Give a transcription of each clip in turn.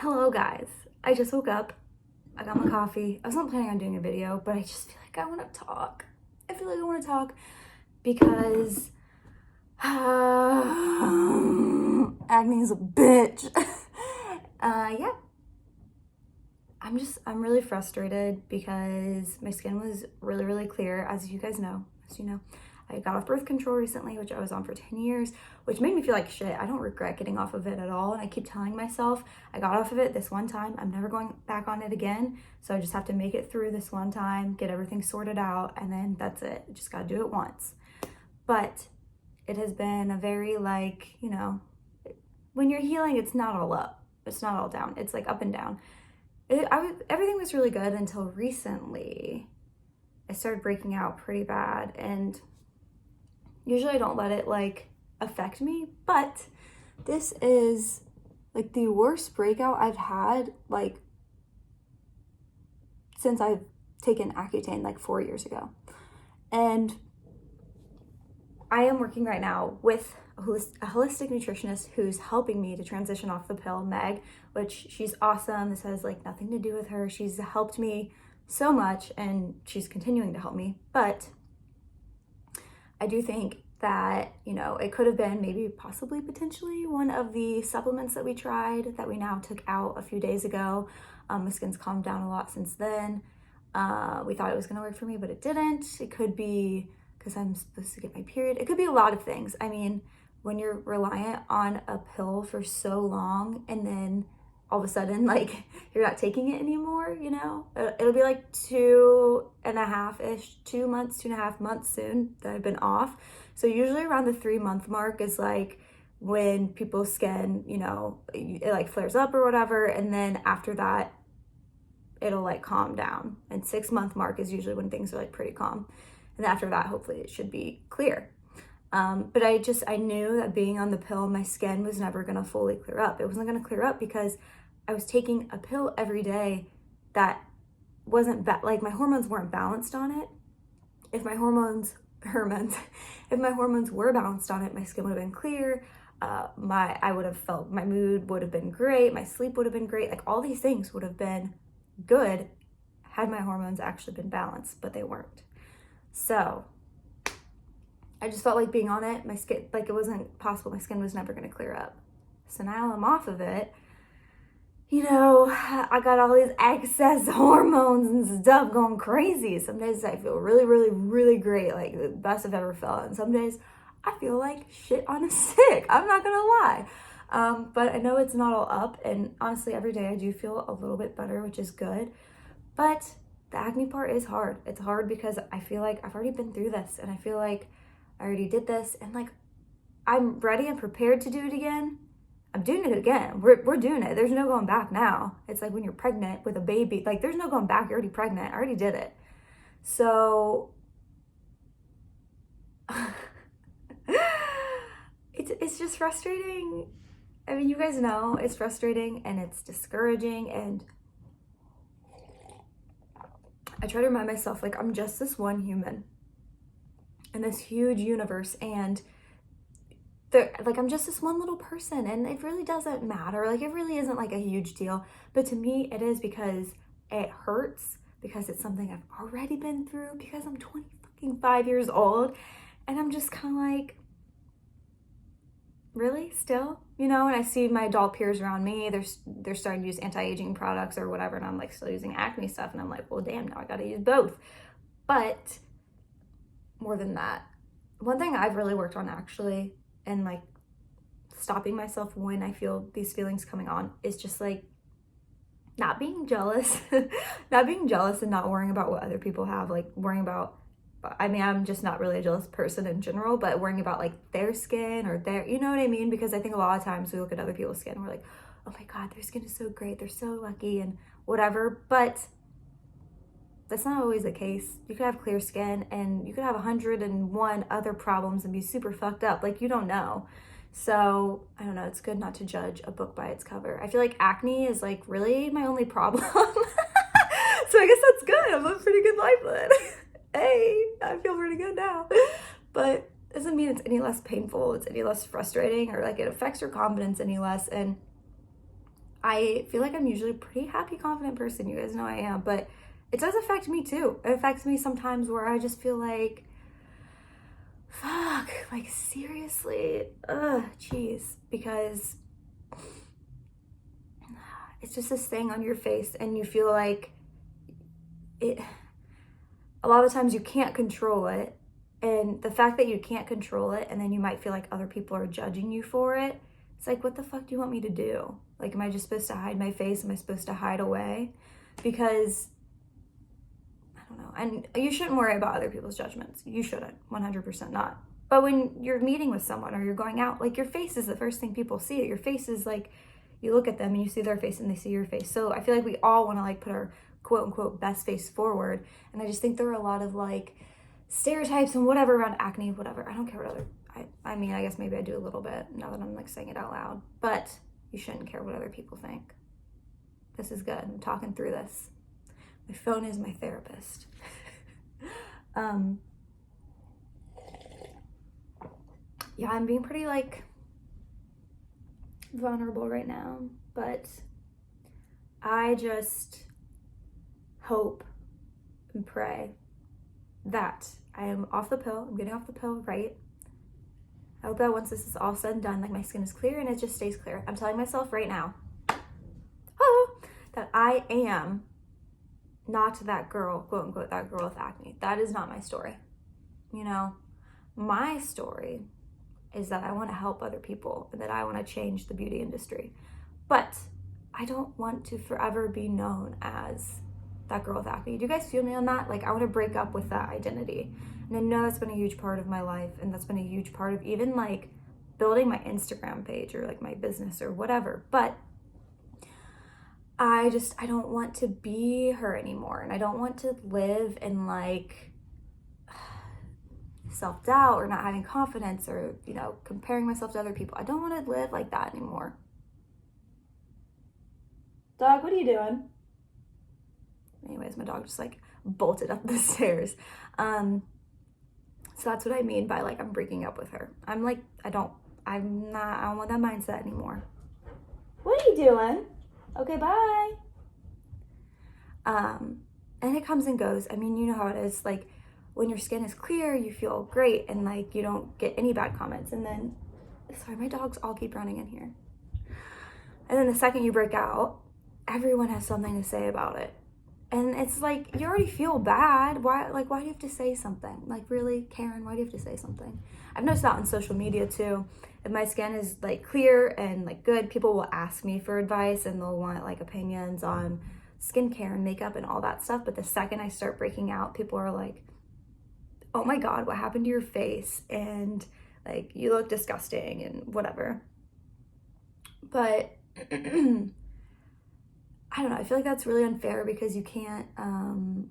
Hello guys, I just woke up, I got my coffee. I wasn't planning on doing a video, but I just feel like I want to talk. I feel like I want to talk because acne is a bitch. Yeah, I'm really frustrated because my skin was really clear, as you guys know, as you know. I got off birth control recently, which I was on for 10 years, which made me feel like shit. I don't regret getting off of it at all. And I keep telling myself, I got off of it this one time. I'm never going back on it again. So I just have to make it through this one time, get everything sorted out, and then that's it. Just gotta do it once. But it has been a very when you're healing, it's not all up. It's not all down. It's like up and down. Everything was really good until recently. I started breaking out pretty bad, and usually I don't let it affect me, but this is the worst breakout I've had since I've taken Accutane 4 years ago. And I am working right now with a holistic nutritionist who's helping me to transition off the pill, Meg, which she's awesome. This has nothing to do with her. She's helped me so much and she's continuing to help me. But I do think that, it could have been maybe possibly potentially one of the supplements that we tried that we now took out a few days ago. My skin's calmed down a lot since then. We thought it was gonna work for me, but it didn't. It could be because I'm supposed to get my period. It could be a lot of things. I mean, when you're reliant on a pill for so long and then all of a sudden you're not taking it anymore, it'll be 2.5 months soon that I've been off. So usually around the 3-month mark is when people's skin, it flares up or whatever, and then after that it'll calm down. And 6-month mark is usually when things are pretty calm, and after that hopefully it should be clear. But I knew that being on the pill, my skin was never gonna fully clear up. It wasn't gonna clear up because I was taking a pill every day that wasn't my hormones weren't balanced on it. If my hormones were balanced on it, my skin would have been clear. I would have felt, my mood would have been great. My sleep would have been great. All these things would have been good had my hormones actually been balanced, but they weren't. So I just felt like being on it, my skin, it wasn't possible. My skin was never going to clear up. So now I'm off of it. I got all these excess hormones and stuff going crazy. Some days I feel really great, the best I've ever felt. And some days I feel like shit on a stick. I'm not gonna lie. But I know it's not all up. And honestly, every day I do feel a little bit better, which is good. But the acne part is hard. It's hard because I feel like I've already been through this. And I feel like I already did this. And I'm ready and prepared to do it again. I'm doing it again. We're doing it. There's no going back now. It's when you're pregnant with a baby, there's no going back. You're already pregnant. I already did it. So it's just frustrating. I mean, you guys know it's frustrating and it's discouraging, and I try to remind myself I'm just this one human in this huge universe, and I'm just this one little person, and it really doesn't matter. It really isn't a huge deal, but to me it is, because it hurts, because it's something I've already been through, because I'm 25 years old, and I'm just kind of really still, and I see my adult peers around me, they're starting to use anti-aging products or whatever, and I'm still using acne stuff, and I'm well, damn, now I gotta use both. But more than that, one thing I've really worked on actually, and stopping myself when I feel these feelings coming on, is just not being jealous. Not being jealous and not worrying about what other people have, worrying about, I mean, I'm just not really a jealous person in general, but worrying about their skin or you know what I mean? Because I think a lot of times we look at other people's skin and we're oh my God, their skin is so great, they're so lucky and whatever, but that's not always the case. You could have clear skin and you could have 101 other problems and be super fucked up. You don't know. So I don't know. It's good not to judge a book by its cover. I feel like acne is really my only problem. So I guess that's good. I'm a pretty good life then. Hey, I feel pretty good now. But it doesn't mean it's any less painful. It's any less frustrating, or it affects your confidence any less. And I feel like I'm usually a pretty happy, confident person. You guys know I am, but it does affect me too. It affects me sometimes where I just feel like, fuck, like seriously, jeez, because it's just this thing on your face and you feel like it, a lot of times you can't control it. And the fact that you can't control it and then you might feel like other people are judging you for it, it's like, what the fuck do you want me to do? Like, am I just supposed to hide my face? Am I supposed to hide away? Because, I don't know. And you shouldn't worry about other people's judgments. You shouldn't, 100% not. But when you're meeting with someone or you're going out, like, your face is the first thing people see. Your face is like, you look at them and you see their face and they see your face. So I feel like we all want to like put our quote unquote best face forward. And I just think there are a lot of like stereotypes and whatever around acne, whatever. I don't care what other, I mean, I guess maybe I do a little bit now that I'm like saying it out loud, but you shouldn't care what other people think. This is good. I'm talking through this. My phone is my therapist. Yeah, I'm being pretty like vulnerable right now, but I just hope and pray that I am off the pill. I'm getting off the pill, right? I hope that once this is all said and done, like my skin is clear and it just stays clear. I'm telling myself right now, that I am not that girl, quote unquote, that girl with acne. That is not my story. You know, my story is that I want to help other people and that I want to change the beauty industry. But I don't want to forever be known as that girl with acne. Do you guys feel me on that? Like, I want to break up with that identity. And I know that's been a huge part of my life, and that's been a huge part of even like building my Instagram page or like my business or whatever. But I don't want to be her anymore. And I don't want to live in like self-doubt or not having confidence or, you know, comparing myself to other people. I don't want to live like that anymore. Dog, what are you doing? Anyways, my dog just like bolted up the stairs. So that's what I mean by like I'm breaking up with her. I'm like, I don't want that mindset anymore. What are you doing? Okay, bye. And it comes and goes. I mean, you know how it is. Like, when your skin is clear, you feel great and like you don't get any bad comments. And then, sorry, my dogs all keep running in here. And then the second you break out, everyone has something to say about it. And it's like, you already feel bad. Why do you have to say something? Like, really, Karen, why do you have to say something? I've noticed that on social media too. If my skin is like clear and like good, people will ask me for advice and they'll want like opinions on skincare and makeup and all that stuff. But the second I start breaking out, people are like, oh my God, what happened to your face? And like, you look disgusting and whatever. But I don't know, I feel like that's really unfair because you can't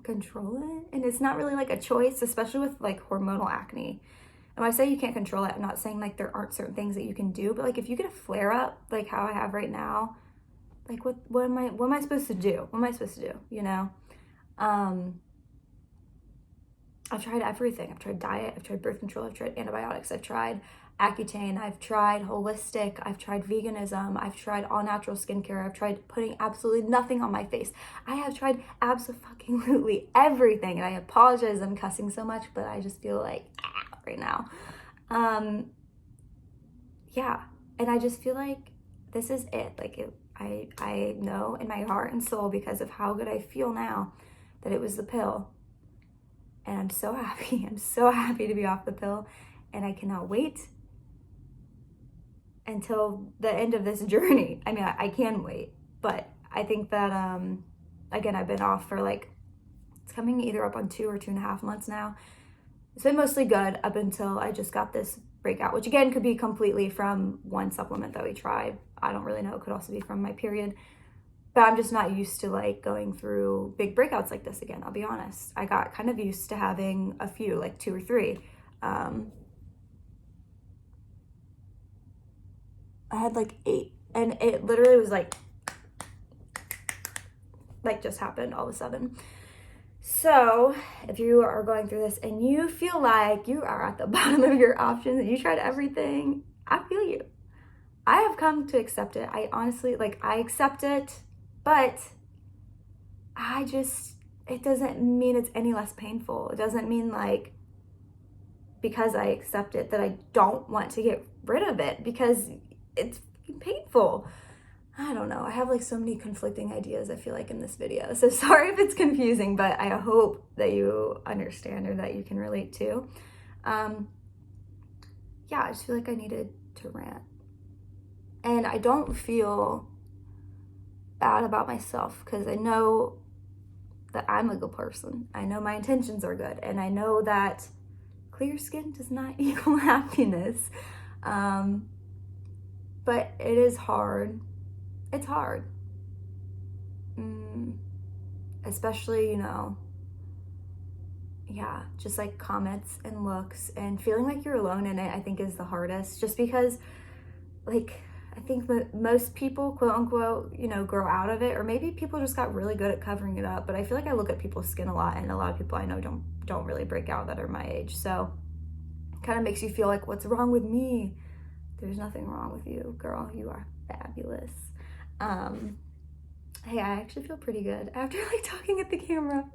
control it. And it's not really like a choice, especially with like hormonal acne. And when I say you can't control it, I'm not saying like there aren't certain things that you can do, but like if you get a flare up, like how I have right now, like what am I supposed to do? What am I supposed to do, you know? I've tried everything. I've tried diet, I've tried birth control, I've tried antibiotics, I've tried Accutane, I've tried holistic, I've tried veganism, I've tried all natural skincare, I've tried putting absolutely nothing on my face. I have tried absolutely everything, and I apologize I'm cussing so much, but I just feel like right now. Yeah, and I just feel like this is it. Like I know in my heart and soul, because of how good I feel now, that it was the pill. And I'm so happy. I'm so happy to be off the pill, and I cannot wait until the end of this journey. I mean, I can wait, but I think that, again, I've been off for like, it's coming either up on 2 or 2.5 months now. It's been mostly good up until I just got this breakout, which again could be completely from one supplement that we tried. I don't really know. It could also be from my period. But I'm just not used to like going through big breakouts like this again, I'll be honest. I got kind of used to having a few, like 2 or 3. I had like 8, and it literally was like just happened all of a sudden. So if you are going through this and you feel like you are at the bottom of your options and you tried everything, I feel you. I have come to accept it. I honestly, like, I accept it, but it doesn't mean it's any less painful. It doesn't mean, like, because I accept it that I don't want to get rid of it, because it's painful. I don't know. I have like so many conflicting ideas, I feel like, in this video. So sorry if it's confusing, but I hope that you understand or that you can relate to. Yeah, I just feel like I needed to rant. And I don't feel bad about myself because I know that I'm a good person. I know my intentions are good. And I know that clear skin does not equal happiness. But it is hard. It's hard. Especially, yeah, just like comments and looks and feeling like you're alone in it, I think is the hardest, just because, like, I think most people, quote unquote, grow out of it, or maybe people just got really good at covering it up. But I feel like I look at people's skin a lot, and a lot of people I know don't really break out that are my age. So it kind of makes you feel like, what's wrong with me? There's nothing wrong with you, girl. You are fabulous. Hey, I actually feel pretty good after like talking at the camera.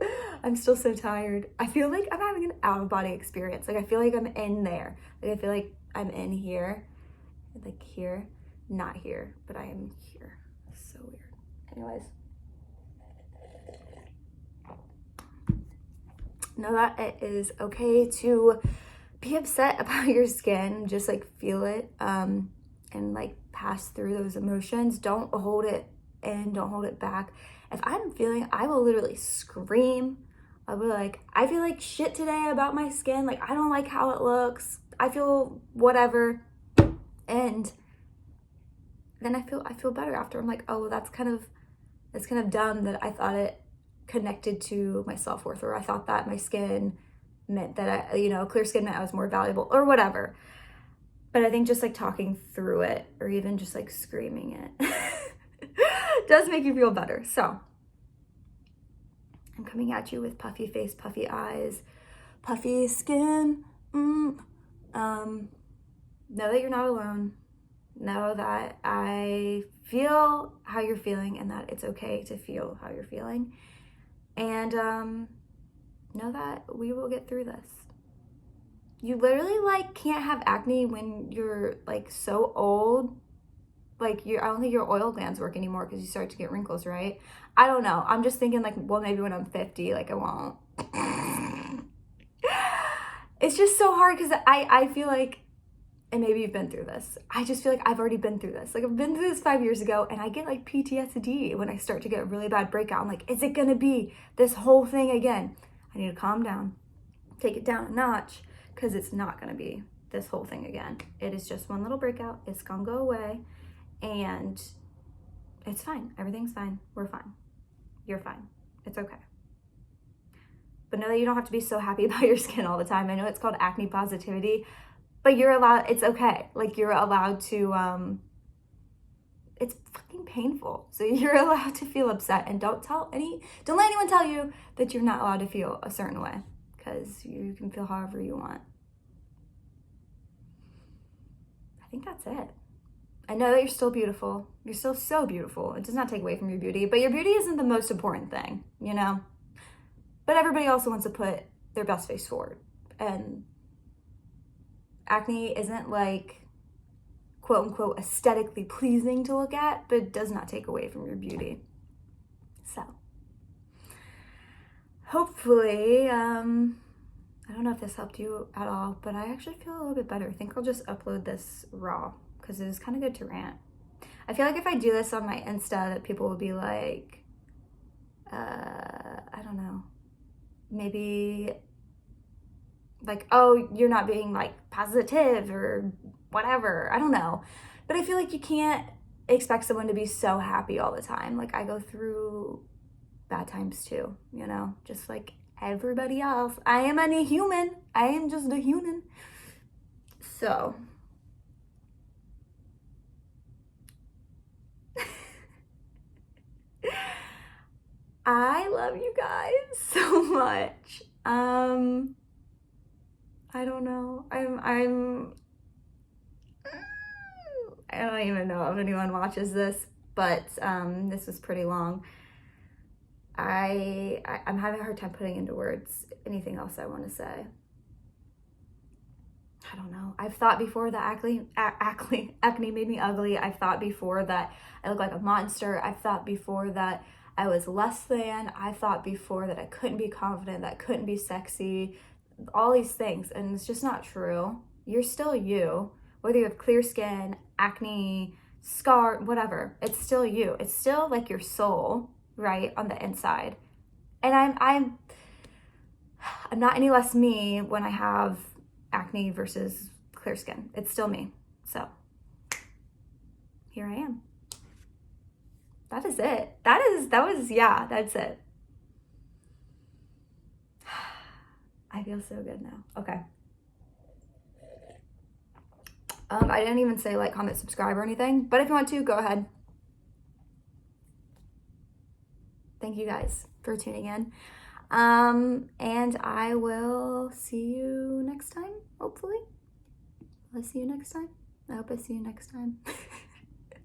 I'm still so tired. I feel like I'm having an out-of-body experience. Like, I feel like I'm in there. Like, I feel like I'm in here, like here, not here, but I am here. So weird. Anyways, know that it is okay to be upset about your skin. Just like feel it, and like pass through those emotions. Don't hold it and don't hold it back. If I'm feeling, I will literally scream. I'll be like, I feel like shit today about my skin. Like, I don't like how it looks. I feel whatever. And then I feel better after. I'm like, oh, that's kind of dumb that I thought it connected to my self-worth, or I thought that my skin meant that clear skin meant I was more valuable, or whatever. But I think just like talking through it, or even just like screaming it does make you feel better. So I'm coming at you with puffy face, puffy eyes, puffy skin. Know that you're not alone. Know that I feel how you're feeling, and that it's okay to feel how you're feeling. And know that we will get through this. You literally like can't have acne when you're like so old. Like, I don't think your oil glands work anymore because you start to get wrinkles, right? I don't know. I'm just thinking like, well, maybe when I'm 50, like I won't. It's just so hard because I feel like, and maybe you've been through this, I just feel like I've already been through this. Like, I've been through this 5 years ago, and I get like PTSD when I start to get a really bad breakout. I'm like, is it gonna be this whole thing again? I need to calm down, take it down a notch, because it's not gonna be this whole thing again. It is just one little breakout. It's gonna go away, and it's fine. Everything's fine. We're fine. You're fine. It's okay. But know that you don't have to be so happy about your skin all the time. I know it's called acne positivity, but you're allowed, it's okay. Like, you're allowed to, it's fucking painful. So you're allowed to feel upset, and don't let anyone tell you that you're not allowed to feel a certain way, because you can feel however you want. I think that's it. I know that you're still beautiful. You're still so beautiful. It does not take away from your beauty, but your beauty isn't the most important thing, But everybody also wants to put their best face forward. And acne isn't like, quote unquote, aesthetically pleasing to look at, but it does not take away from your beauty. So hopefully, I don't know if this helped you at all, but I actually feel a little bit better. I think I'll just upload this raw, because it was kind of good to rant. I feel like if I do this on my Insta, that people will be like, I don't know, maybe like, oh, you're not being like positive or whatever. I don't know. But I feel like you can't expect someone to be so happy all the time. Like, I go through bad times too, just like everybody else. I am a human. I am just a human. So I love you guys so much. I don't know. I don't even know if anyone watches this, but this was pretty long. I'm having a hard time putting into words anything else I want to say. I don't know. I've thought before that acne made me ugly. I've thought before that I look like a monster. I've thought before that I was less than. I thought before that I couldn't be confident, that I couldn't be sexy, all these things. And it's just not true. You're still you. Whether you have clear skin, acne, scar, whatever, it's still you. It's still like your soul, right, on the inside. And I'm not any less me when I have acne versus clear skin. It's still me. So here I am. That is it. That's it. I feel so good now. Okay. I didn't even say like, comment, subscribe or anything, but if you want to, go ahead. Thank you guys for tuning in. And I will see you next time, hopefully. Will I see you next time? I hope I see you next time.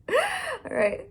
All right.